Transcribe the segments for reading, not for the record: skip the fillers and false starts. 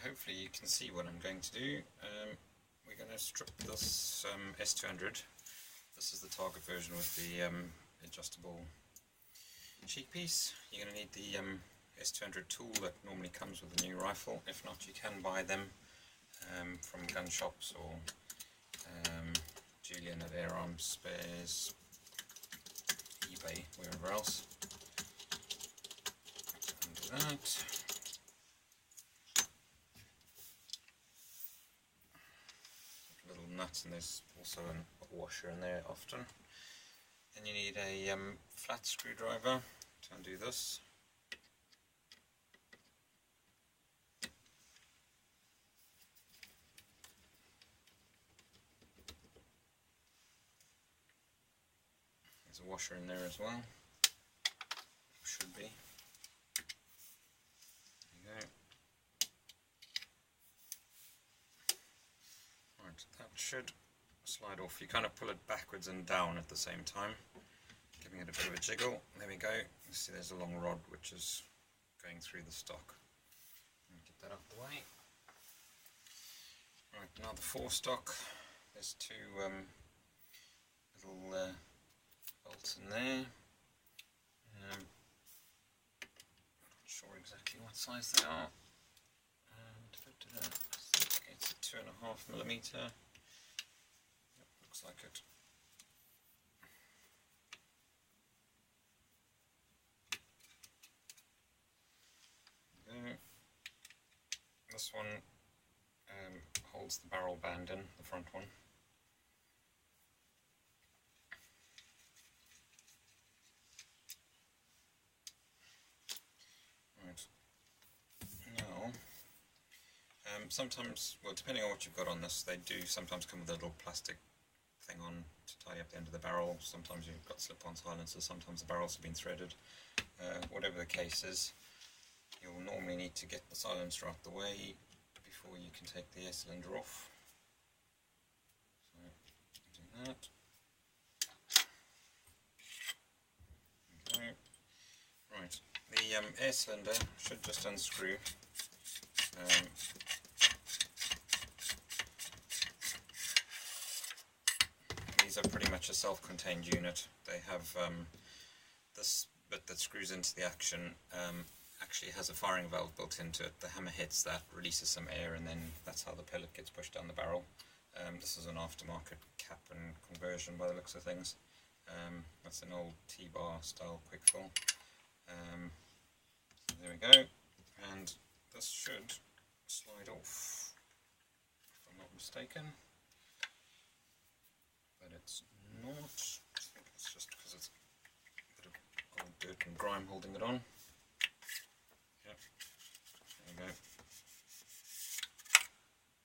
hopefully you can see what I'm going to do. We're going to strip this S200. This is the target version with the adjustable cheek piece. You're going to need the S200 tool that normally comes with a new rifle. If not, you can buy them from gun shops or Julian at Air Arms Spares, eBay, wherever else. Undo that. Little nut, and there's also a washer in there often. Then you need a flat screwdriver to undo this. There's a washer in there as well. Should be. There you go. Right, that should slide off. You kind of pull it backwards and down at the same time, giving it a bit of a jiggle. There we go. You see there's a long rod which is going through the stock. Get that out of the way. Right, now the forestock. There's two little bolts in there. Not sure exactly what size they are. I think it's a 2.5mm. Yep, looks like it. There. This one holds the barrel band in, the front one. Sometimes, well, depending on what you've got on this, they do sometimes come with a little plastic thing on to tie up the end of the barrel. Sometimes you've got slip-on silencers, sometimes the barrels have been threaded. Whatever the case is, you'll normally need to get the silencer out the way before you can take the air cylinder off. So, do that. Okay. Right, the air cylinder should just unscrew. These are pretty much a self-contained unit. They have this bit that screws into the action actually has a firing valve built into it. The hammer hits that, releases some air, and then that's how the pellet gets pushed down the barrel. This is an aftermarket cap and conversion by the looks of things. That's an old T-bar style quick fill. So there we go, and this should slide off, if I'm not mistaken. But it's not. I think it's just because it's a bit of old dirt and grime holding it on. Yep. There we go.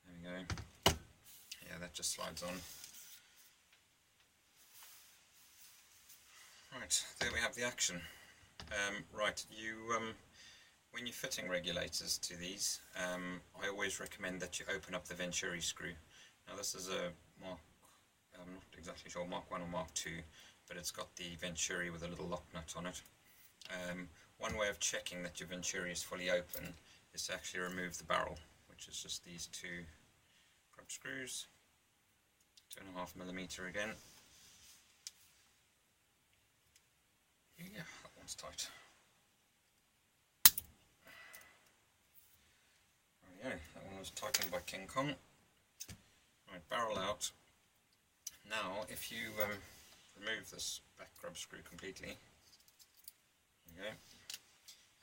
There we go. Yeah, that just slides on. Right, there we have the action. Right, when you're fitting regulators to these, I always recommend that you open up the Venturi screw. Now this is a Mark, I'm not exactly sure, Mark 1 or Mark 2, but it's got the Venturi with a little lock nut on it. One way of checking that your Venturi is fully open is to actually remove the barrel, which is just these two grub screws, 2.5mm again. Yeah, that one's tight. There we go, that one was tightened by King Kong. Right, barrel out. Now, if you remove this back grub screw completely, there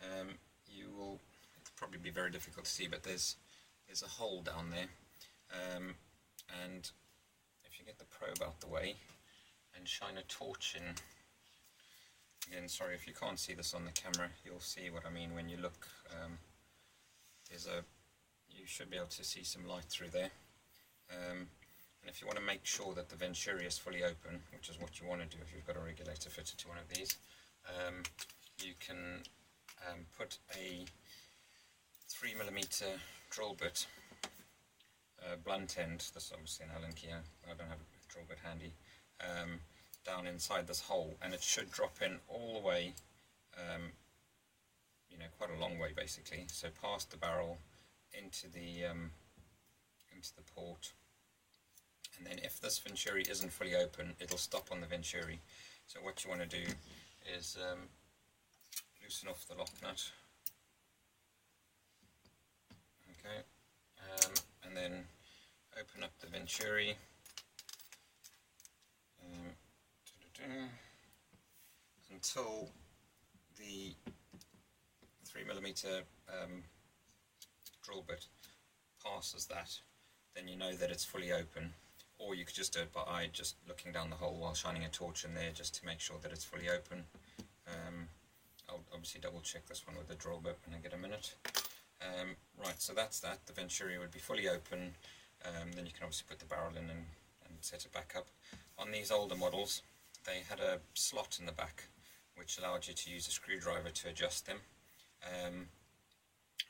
you go, you will, it'll probably be very difficult to see, but there's a hole down there, and if you get the probe out the way and shine a torch in, again, sorry if you can't see this on the camera, you'll see what I mean when you look. You should be able to see some light through there. And if you want to make sure that the Venturi is fully open, which is what you want to do if you've got a regulator fitted to one of these, you can put a 3mm drill bit, blunt end, this is obviously an Allen key, I don't have a drill bit handy, down inside this hole, and it should drop in all the way, quite a long way basically, so past the barrel, into the port, and then if this venturi isn't fully open, it'll stop on the venturi. So what you want to do is loosen off the lock nut, okay, and then open up the venturi, until the 3mm drill bit passes that. Then you know that it's fully open. Or you could just do it by eye, just looking down the hole while shining a torch in there, just to make sure that it's fully open. I'll obviously double check this one with the drill bit when I get a minute. Right, so that's that. The venturi would be fully open. Then you can obviously put the barrel in and set it back up. On these older models, they had a slot in the back which allowed you to use a screwdriver to adjust them.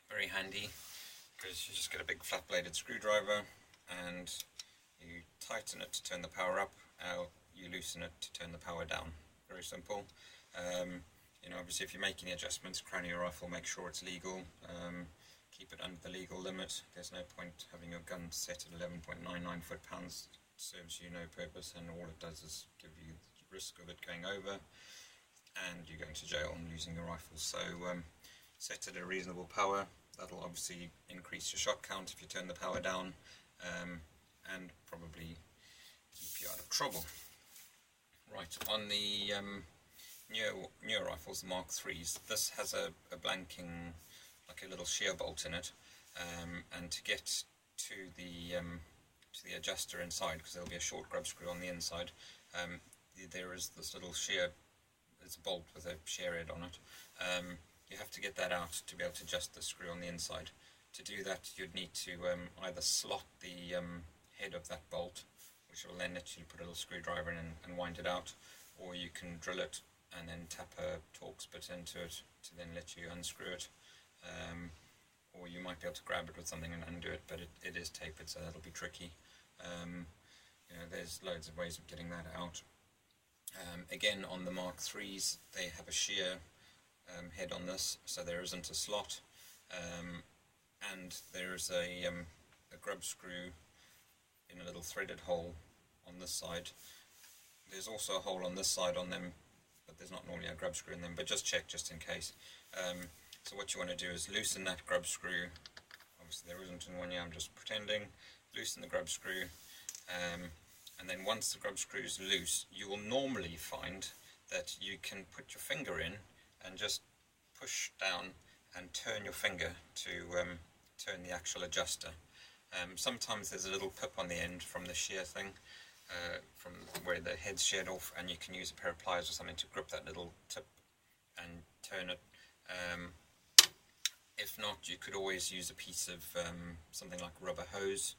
Very handy, because you just get a big flat bladed screwdriver and you tighten it to turn the power up, you loosen it to turn the power down. Very simple. You know, obviously if you're making the adjustments, crown your rifle, make sure it's legal. Keep it under the legal limit. There's no point having your gun set at 11.99 foot-pounds. It serves you no purpose, and all it does is give you the risk of it going over and you're going to jail and losing your rifle. So set it at a reasonable power. That'll obviously increase your shot count if you turn the power down, and probably keep you out of trouble. Right, on the newer rifles, the Mark IIIs, this has a blanking, like a little shear bolt in it, and to get to the adjuster inside, because there'll be a short grub screw on the inside, there is this little shear, it's a bolt with a shear head on it. You have to get that out to be able to adjust the screw on the inside. To do that, you'd need to either slot the head of that bolt, which will then let you put a little screwdriver in and wind it out, or you can drill it and then tap a Torx bit into it to then let you unscrew it, or you might be able to grab it with something and undo it, but it is tapered, so that'll be tricky. You know, there's loads of ways of getting that out. Again, on the Mark IIIs, they have a shear head on this, so there isn't a slot, and there is a grub screw in a little threaded hole on this side. There's also a hole on this side on them, but there's not normally a grub screw in them, but just check just in case. So what you want to do is loosen that grub screw. Obviously there isn't in one here, I'm just pretending. Loosen the grub screw, and then once the grub screw is loose, you will normally find that you can put your finger in and just push down and turn your finger to turn the actual adjuster. Sometimes there's a little pip on the end from the shear thing, from where the head's sheared off, and you can use a pair of pliers or something to grip that little tip and turn it. If not, you could always use a piece of something like rubber hose,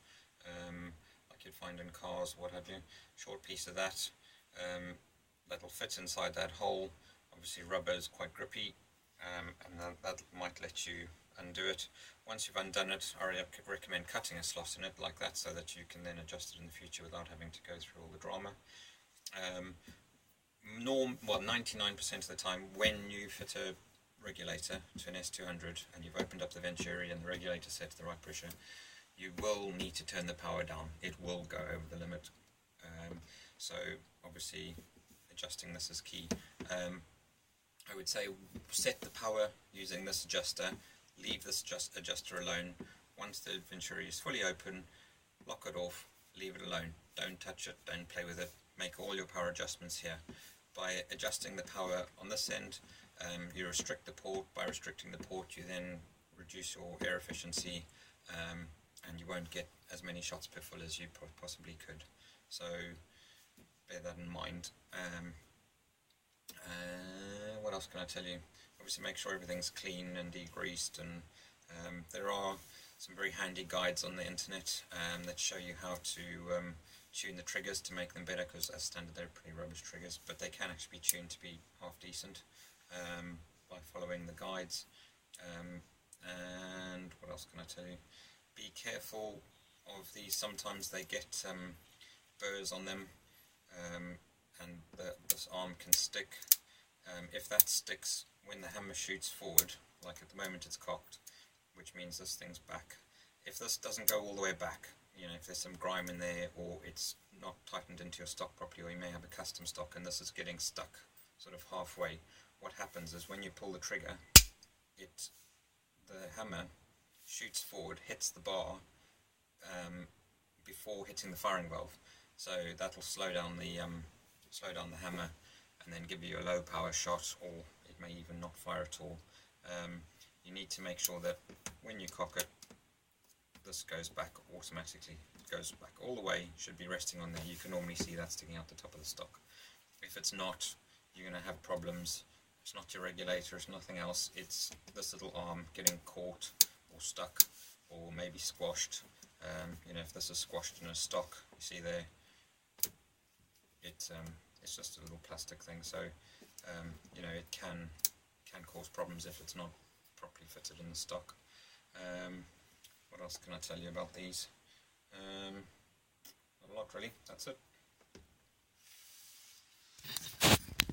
like you'd find in cars, what have you. Short piece of that, that'll fit inside that hole. Obviously rubber is quite grippy, and that might let you undo it. Once you've undone it, I recommend cutting a slot in it like that, so that you can then adjust it in the future without having to go through all the drama. 99% of the time, when you fit a regulator to an S200 and you've opened up the venturi and the regulator set to the right pressure, you will need to turn the power down. It will go over the limit. So obviously adjusting this is key. I would say set the power using this adjuster, leave this adjuster alone. Once the venturi is fully open, lock it off, leave it alone. Don't touch it, don't play with it. Make all your power adjustments here. By adjusting the power on this end, you restrict the port. By restricting the port, you then reduce your air efficiency, and you won't get as many shots per full as you possibly could. So bear that in mind. What else can I tell you? Obviously make sure everything's clean and degreased, and there are some very handy guides on the internet that show you how to tune the triggers to make them better, because as standard they're pretty rubbish triggers, but they can actually be tuned to be half decent by following the guides. And what else can I tell you? Be careful of these. Sometimes they get burrs on them, and this arm can stick. If that sticks when the hammer shoots forward, like at the moment it's cocked, which means this thing's back, if this doesn't go all the way back, you know, if there's some grime in there, or it's not tightened into your stock properly, or you may have a custom stock and this is getting stuck sort of halfway, what happens is when you pull the trigger, the hammer shoots forward, hits the bar before hitting the firing valve, so that'll slow down the hammer and then give you a low power shot, or it may even not fire at all. You need to make sure that when you cock it, this goes back automatically. It goes back all the way, should be resting on there. You can normally see that sticking out the top of the stock. If it's not, you're going to have problems. It's not your regulator, it's nothing else. It's this little arm getting caught or stuck or maybe squashed. You know, if this is squashed in a stock, you see there, it's just a little plastic thing. So you know, it can cause problems if it's not properly fitted in the stock. What else can I tell you about these? Not a lot really, that's it.